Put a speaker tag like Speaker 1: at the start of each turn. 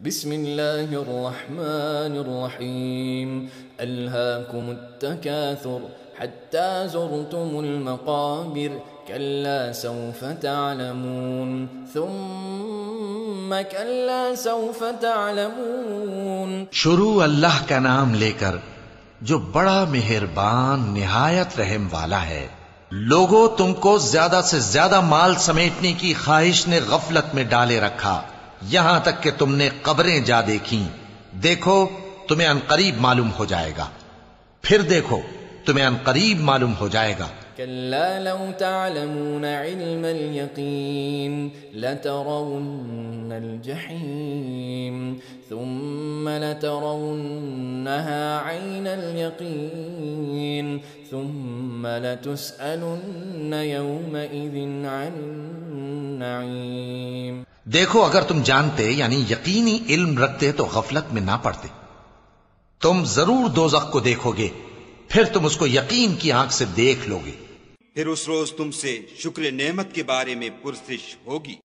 Speaker 1: بسم الله الرحمن الرحيم ألهاكم التكاثر حتى زرتم المقابر كلا سوف تعلمون ثم كلا سوف تعلمون.
Speaker 2: شروع اللہ کا نام لے کر جو بڑا مہربان نہایت رحم والا ہے. لوگوں تم کو زیادہ سے زیادہ مال سمیٹنے کی خواہش نے غفلت میں ڈالے رکھا یہاں تک کہ تم نے قبریں جا دیکھیں. دیکھو تمہیں عنقریب معلوم ہو جائے گا. پھر دیکھو تمہیں عنقریب معلوم ہو جائے گا.
Speaker 1: كلا لو تعلمون علم اليقين لترون الجحيم ثم لترونها عين اليقين ثم لتسألن يومئذ عن النعيم.
Speaker 2: دیکھو اگر تم جانتے یعنی یقینی علم رکھتے تو غفلت میں نہ پڑتے. تم ضرور دوزخ کو دیکھو گے پھر تم اس کو یقین کی آنکھ سے دیکھ لو گے.
Speaker 3: پھر اس روز تم سے شکر نعمت کے بارے میں پرسش ہوگی.